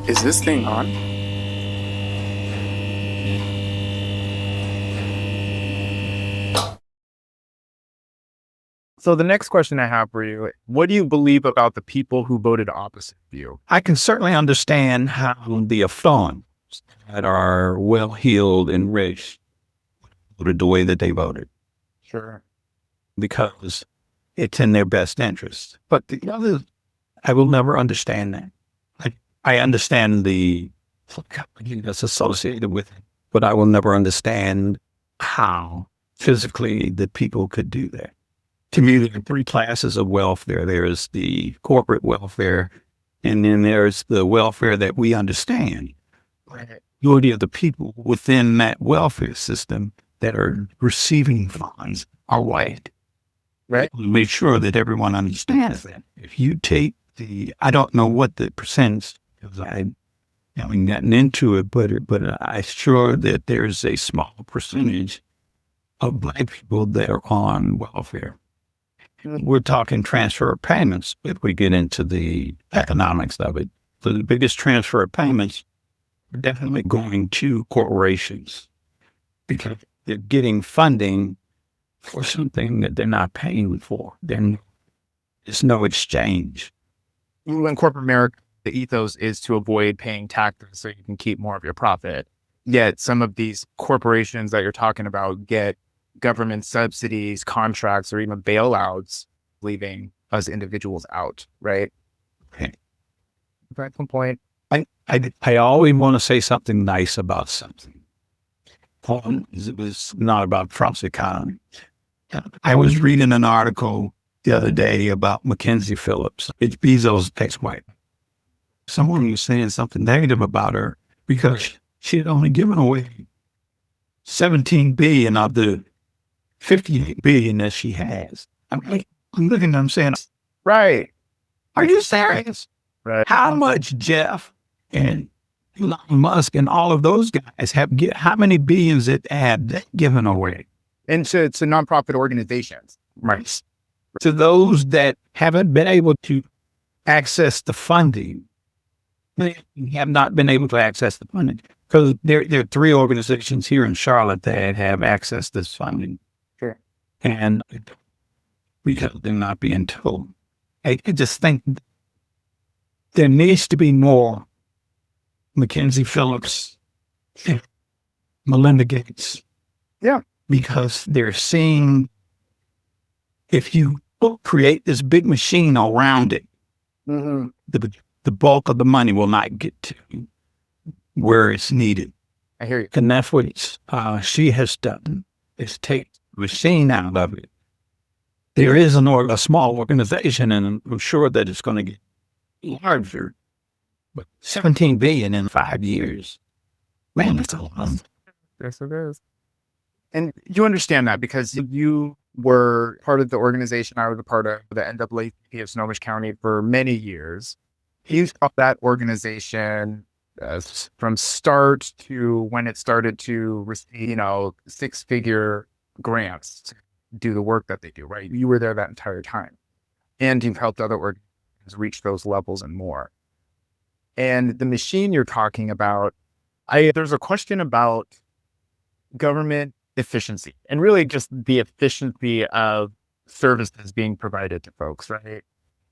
Is this thing on? So the next question I have for you, what do you believe about the people who voted opposite of you? I can certainly understand how the affluent that are well-heeled and rich voted the way that they voted Sure. because it's in their best interest. But the others, I will never understand that. I understand the psychology that's associated with it, but I will never understand how physically the people could do that. To me, there are three classes of welfare. There's the corporate welfare, and then there's the welfare that we understand. Right. Majority of the people within that welfare system that are receiving funds are white. Right. Make sure that everyone understands that. If you take I don't know what the percentage, because I haven't gotten into it, but I'm sure that there's a small percentage of Black people that are on welfare. We're talking transfer of payments if we get into the economics of it. So the biggest transfer of payments are definitely going to corporations because they're getting funding for something that they're not paying for. There's no exchange. In corporate America, the ethos is to avoid paying taxes so you can keep more of your profit. Yet some of these corporations that you're talking about get government subsidies, contracts, or even bailouts, leaving us individuals out, right? Okay. At some point. I always want to say something nice about something. It was not about Trump's economy. I was reading an article the other day about Mackenzie Phillips. It's Bezos' ex-wife. Someone was saying something negative about her because she had only given away 17 billion of the 58 billion that she has. I'm looking at them saying, Right. are you serious? Right. How much Jeff and Elon Musk and all of those guys how many billions that have they given away? And to nonprofit organizations. Right. To those that haven't been able to access the funding, they have not been able to access the funding because there are three organizations here in Charlotte that have access to this funding. Sure. And because they're not being told. I just think there needs to be more Mackenzie Phillips, Melinda Gates. Yeah. Because they're seeing if you create this big machine around it, the bulk of the money will not get to where it's needed. I hear you. And that's what she has done, is take the machine out of it. There is a small organization, and I'm sure that it's going to get larger. But 17 billion in 5 years, man, that's a lot. Yes, it is. And you understand that because you were part of the organization. I was a part of the NAACP of Snohomish County for many years. You saw that organization from start to when it started to receive, six-figure grants to do the work that they do, right? You were there that entire time. And you've helped other organizations reach those levels and more. And the machine you're talking about, there's a question about government efficiency and really just the efficiency of services being provided to folks, right?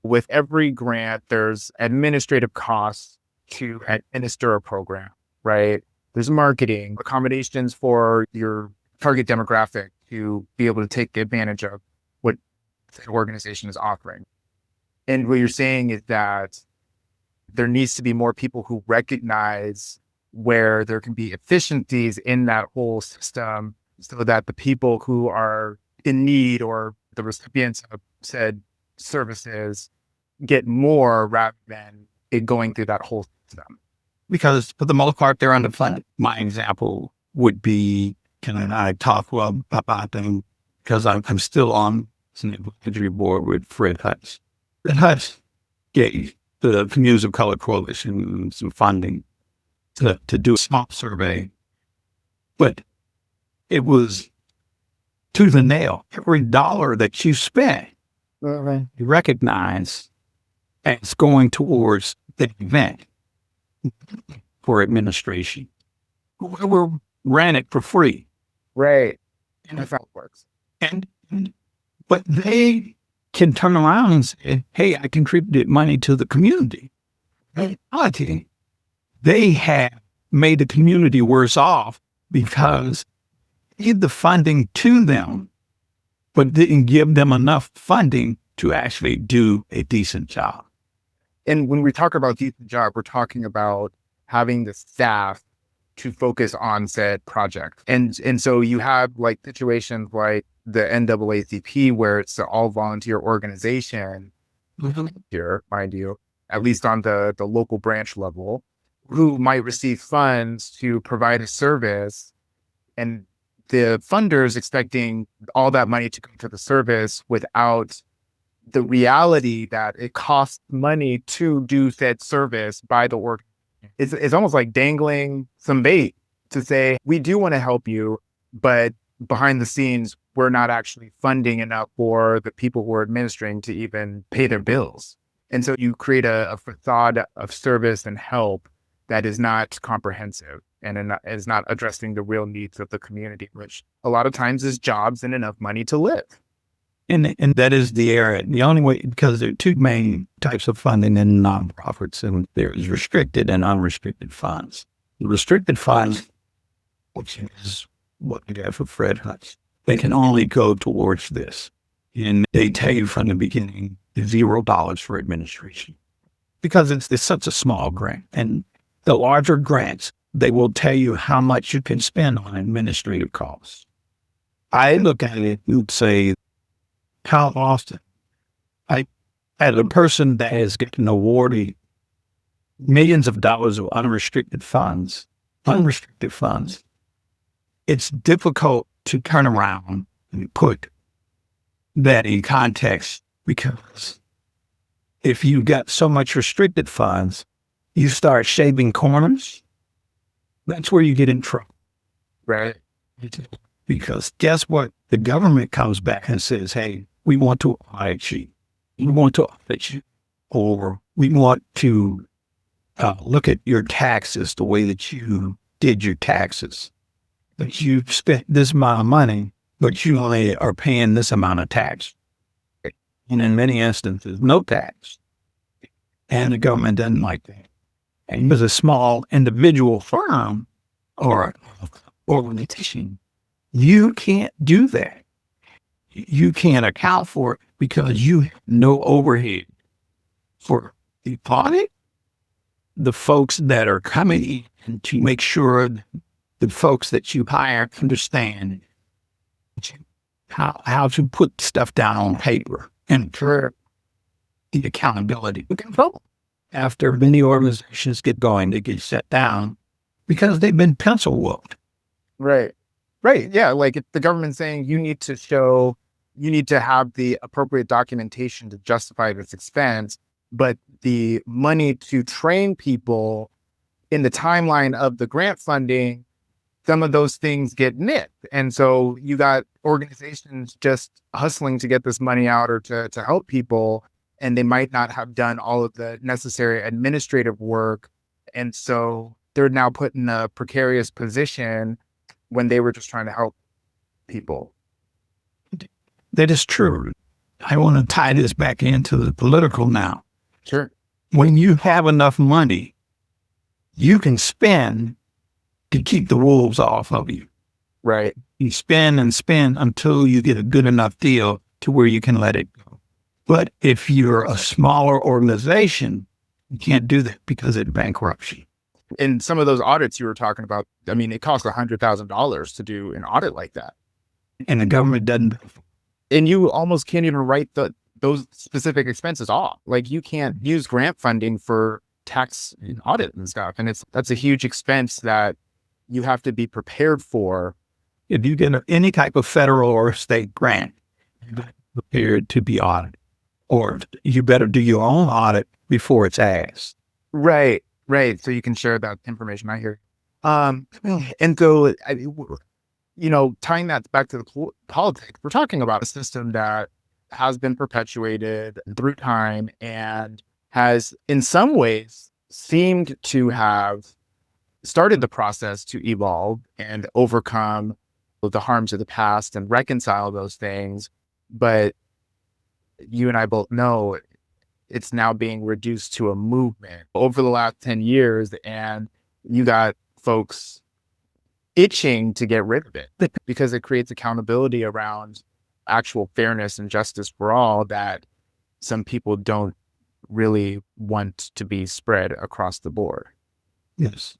With every grant, there's administrative costs to administer a program, right? There's marketing, accommodations for your target demographic to be able to take advantage of what the organization is offering. And what you're saying is that there needs to be more people who recognize where there can be efficiencies in that whole system so that the people who are in need or the recipients of said services get more rather than it going through that whole system. Because for the most part, they're underfunded. My example would be, and I talk about them because I'm still on an advisory board with Fred Hutch. Fred Hutch gave the Communities of Color Coalition some funding to do a small survey, but it was to the nail. Every dollar that you spent, you recognize as going towards the event. for administration. Whoever ran it for free. Right. And That's how it works. And but they can turn around and say, hey, I contributed money to the community. In reality, they have made the community worse off because they gave the funding to them, but didn't give them enough funding to actually do a decent job. And when we talk about decent job, we're talking about having the staff to focus on said project. And so you have like situations like the NAACP where it's an all volunteer organization here, mind you, at least on the local branch level, who might receive funds to provide a service, and the funders expecting all that money to come to the service without the reality that it costs money to do said service by the org. It's almost like dangling some bait to say, we do want to help you, but behind the scenes, we're not actually funding enough for the people who are administering to even pay their bills. And so you create a facade of service and help that is not comprehensive and is not addressing the real needs of the community, which a lot of times is jobs and enough money to live. And that is the area. The only way, because there are two main types of funding in nonprofits, and there is restricted and unrestricted funds. The restricted funds, which is what we have for Fred Hutch, they can only go towards this. And they tell you from the beginning, $0 for administration, because it's such a small grant. And the larger grants, they will tell you how much you can spend on administrative costs. I look at it, you'd say, how often I had a person that has gotten awarded millions of dollars of unrestricted funds, it's difficult to turn around and put that in context, because if you got so much restricted funds, you start shaving corners, that's where you get in trouble. Right. Because guess what? The government comes back and says, hey, we want to audit you. We want to audit you. Or we want to look at your taxes, the way that you did your taxes. That you spent this amount of money, but you only are paying this amount of tax. And in many instances, no tax. And the government doesn't like that. And as a small individual firm or organization, you can't do that. You can't account for it because you have no overhead for the audit. The folks that are coming in to make sure the folks that you hire understand how to put stuff down on paper and for the accountability. We can vote. After many organizations get going, they get shut down because they've been pencil whooped. Right. Right. Yeah. Like if the government's saying you need to have the appropriate documentation to justify this expense, but the money to train people in the timeline of the grant funding, some of those things get nipped. And so you got organizations just hustling to get this money out or to help people, and they might not have done all of the necessary administrative work. And so they're now put in a precarious position when they were just trying to help people. That is true. I want to tie this back into the political now. Sure. When you have enough money, you can spend to keep the wolves off of you. Right. You spend and spend until you get a good enough deal to where you can let it go. But if you're a smaller organization, you can't do that because it bankrupts you. In some of those audits you were talking about, I mean, it costs $100,000 to do an audit like that. And the government doesn't. And you almost can't even write those specific expenses off. Like you can't use grant funding for tax and audit and stuff. And that's a huge expense that you have to be prepared for. If you get any type of federal or state grant, you better be prepared to be audited. Or you better do your own audit before it's asked. Right. Right. So you can share that information. I hear. And so, tying that back to the politics, we're talking about a system that has been perpetuated through time and has, in some ways, seemed to have started the process to evolve and overcome the harms of the past and reconcile those things. But you and I both know it's now being reduced to a movement over the last 10 years. And you got folks itching to get rid of it because it creates accountability around actual fairness and justice for all that some people don't really want to be spread across the board. Yes.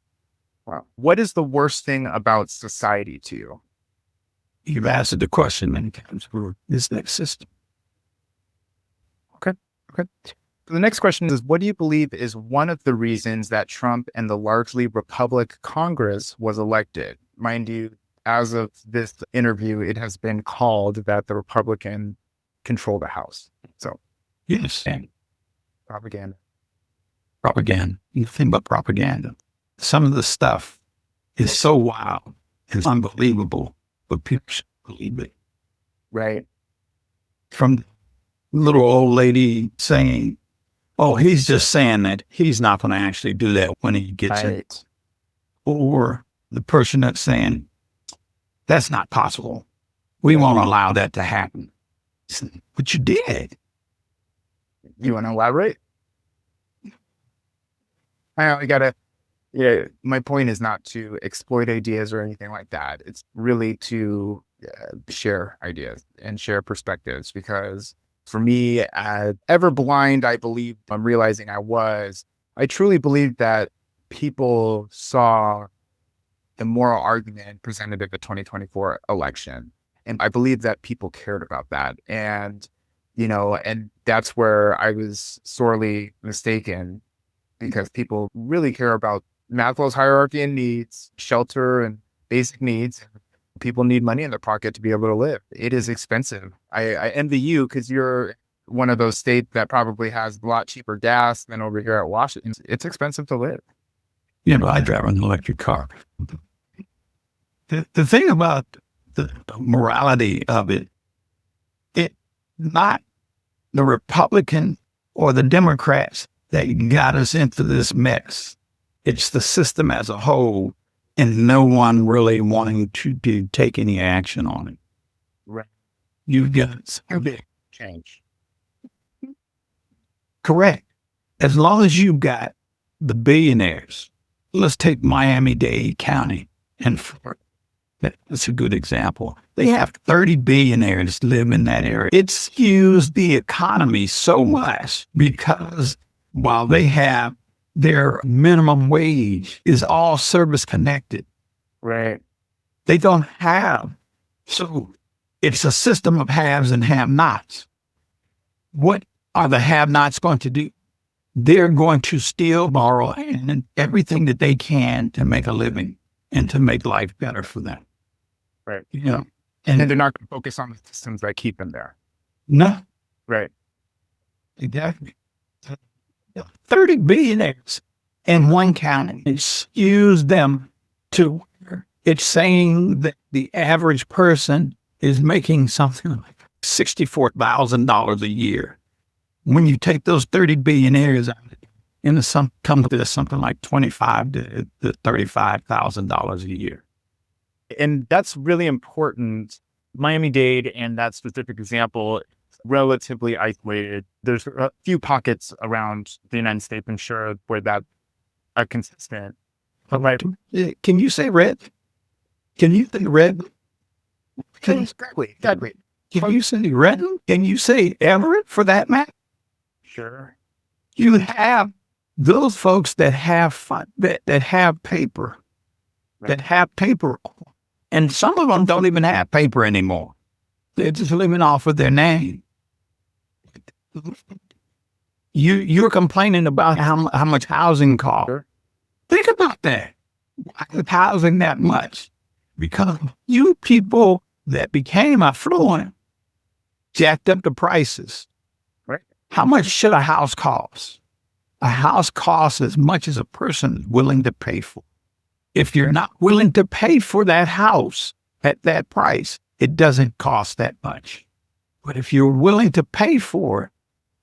Wow. What is the worst thing about society to you? You've answered the question many times for this next system. Okay. So the next question is, what do you believe is one of the reasons that Trump and the largely Republican Congress was elected? Mind you, as of this interview, it has been called that the Republican control the House. So Yes. And propaganda. Nothing but propaganda. Some of the stuff is so wild, it's unbelievable, but people should believe it. Right. From the little old lady saying, oh, he's just saying that he's not going to actually do that when he gets it. Or the person that's saying, that's not possible. We won't allow that to happen. But you did. You want to elaborate? I gotta, my point is not to exploit ideas or anything like that. It's really to share ideas and share perspectives, because for me, ever blind, I believe I'm realizing I truly believe that people saw the moral argument presented at the 2024 election. And I believe that people cared about that. And, and that's where I was sorely mistaken, because people really care about Maslow's hierarchy and needs, shelter and basic needs. People need money in their pocket to be able to live. It is expensive. I envy you because you're one of those states that probably has a lot cheaper gas than over here at Washington. It's expensive to live. Yeah, but I drive an electric car. The thing about the morality of it not the Republican or the Democrats that got us into this mess. It's the system as a whole, and no one really wanting to take any action on it. Right. You've got a big change. Correct. As long as you've got the billionaires, let's take Miami-Dade County and Florida. That's a good example. They have 30 billionaires live in that area. It skews the economy so much because while they have their minimum wage is all service connected. Right. They don't have. So it's a system of haves and have-nots. What are the have-nots going to do? They're going to steal, borrow, and everything that they can to make a living and to make life better for them. Right. And they're not going to focus on the systems that keep them there. No. Right. Exactly. 30 billionaires in one county. It's used them to, it's saying that the average person is making something like $64,000 a year. When you take those 30 billionaires out, comes to something like $25,000 to $35,000 a year. And that's really important. Miami-Dade and that specific example, relatively isolated. There's a few pockets around the United States, I'm sure, where that are consistent. But right. Can you say red? Can you say red? Exactly. Can you say red? Can you say Everett for that matter? Sure. You have those folks that have fun, that have paper, right. That have paper. And some of them don't even have paper anymore. They're just living off of their name. You're complaining about how much housing costs. Sure. Think about that. Why is housing that much? Because you people that became affluent jacked up the prices. Right. How much should a house cost? A house costs as much as a person is willing to pay for. If you're not willing to pay for that house at that price, it doesn't cost that much. But if you're willing to pay for it,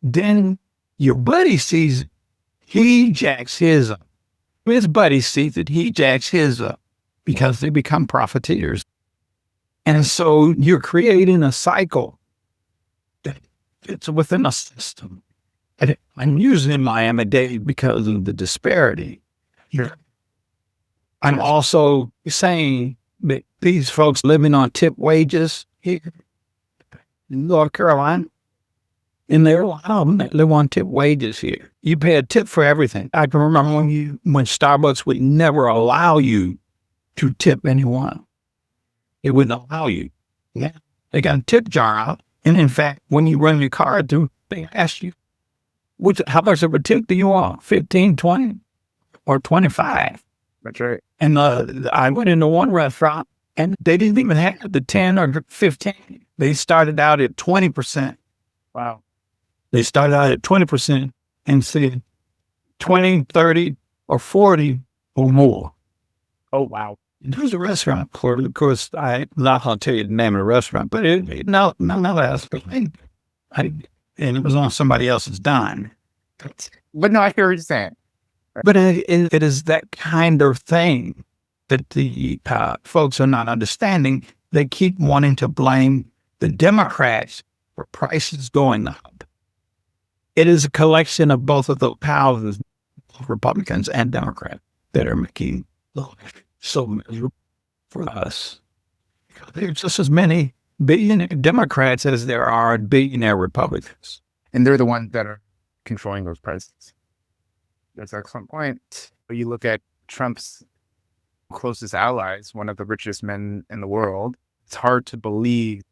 then your buddy sees it He jacks his up. His buddy sees it. He jacks his up because they become profiteers. And so you're creating a cycle that fits within a system. And I'm using Miami-Dade because of the disparity. I'm also saying that these folks living on tip wages here in North Carolina, and there are a lot of them that live on tip wages here. You pay a tip for everything. I can remember when Starbucks would never allow you to tip anyone. It wouldn't allow you. Yeah. They got a tip jar out. And in fact, when you run your card through, they ask you, how much of a tip do you want? 15, 20, or 25? That's right. And I went into one restaurant and they didn't even have the 10 or 15. They started out at 20%. Wow. They started out at 20% and said 20, 30, or 40 or more. Oh, wow. And there was a restaurant, of course, I'm not going to tell you the name of the restaurant, but nonetheless, and it was on somebody else's dime. But no, I hear what you're saying. But it is that kind of thing that the folks are not understanding. They keep wanting to blame the Democrats for prices going up. It is a collection of both of those houses, Republicans and Democrats, that are making life so miserable for us. There's just as many billionaire Democrats as there are billionaire Republicans. And they're the ones that are controlling those prices. That's an excellent point. You look at Trump's closest allies, one of the richest men in the world, it's hard to believe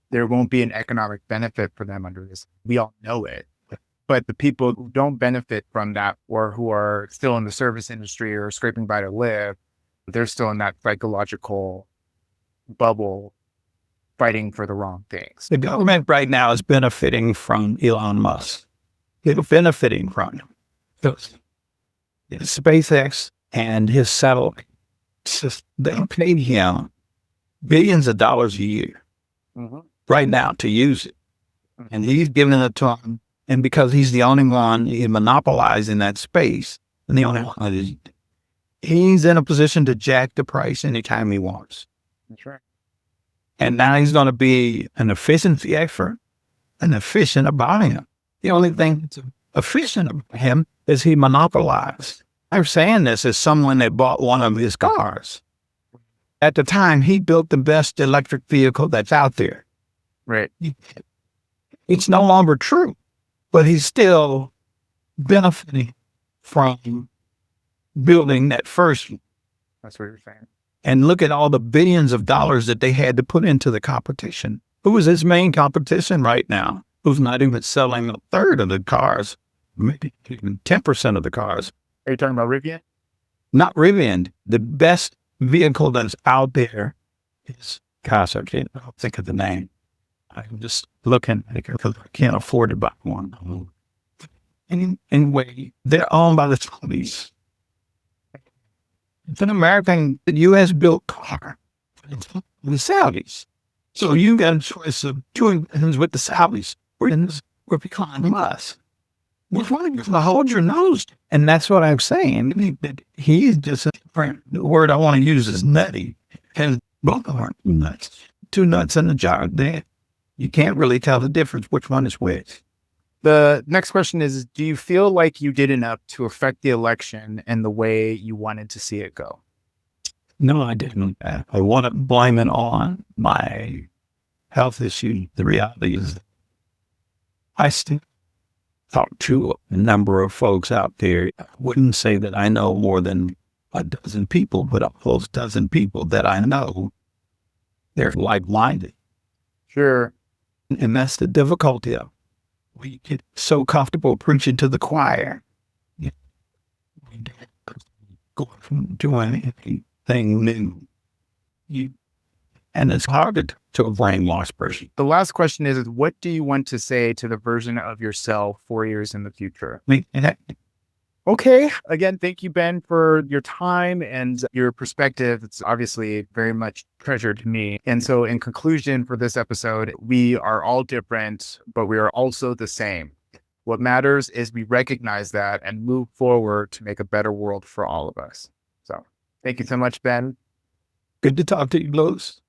there won't be an economic benefit for them under this. We all know it. But the people who don't benefit from that or who are still in the service industry or scraping by to live, they're still in that psychological bubble fighting for the wrong things. The government right now is benefiting from Elon Musk. They're benefiting from him. SpaceX and his satellite, they pay him billions of dollars a year right now to use it. And he's giving it to them. And because he's the only one monopolizing that space, and the only one he's in a position to jack the price anytime he wants. That's right. And now he's going to be an efficiency expert and efficient about him. The only thing that's efficient about him is he monopolized. I'm saying this as someone that bought one of his cars. At the time, he built the best electric vehicle that's out there. Right. It's no longer true, but he's still benefiting from building that first one. That's what you're saying. And look at all the billions of dollars that they had to put into the competition. Who is his main competition right now? Who's not even selling a third of the cars, maybe even 10% of the cars. Are you talking about Rivian? Not Rivian. The best vehicle that's out there is, gosh, I can't think of the name. I'm just looking because I can't afford to buy one. Anyway, they're owned by the Saudis. It's an American, U.S. built car. It's the Saudis. So you got a choice of doing things with the Saudis or becoming us. Which one you hold your nose? And that's what I'm saying. He's just a different. The word I want to use is nutty. And both aren't nuts. Two nuts in a jar. You can't really tell the difference which one is which. The next question is, do you feel like you did enough to affect the election and the way you wanted to see it go? No, I didn't. I want to blame it on my health issue. The reality is I still talk to a number of folks out there. I wouldn't say that I know more than a dozen people, but of those dozen people that I know, they're like-minded. Sure. And that's the difficulty of it. We get so comfortable preaching to the choir. We don't go from doing anything new. And it's hard to a brainwashed person. The last question is, what do you want to say to the version of yourself 4 years in the future? Okay. Again, thank you, Ben, for your time and your perspective. It's obviously very much treasured to me. And so in conclusion for this episode, we are all different, but we are also the same. What matters is we recognize that and move forward to make a better world for all of us. So thank you so much, Ben. Good to talk to you, Los.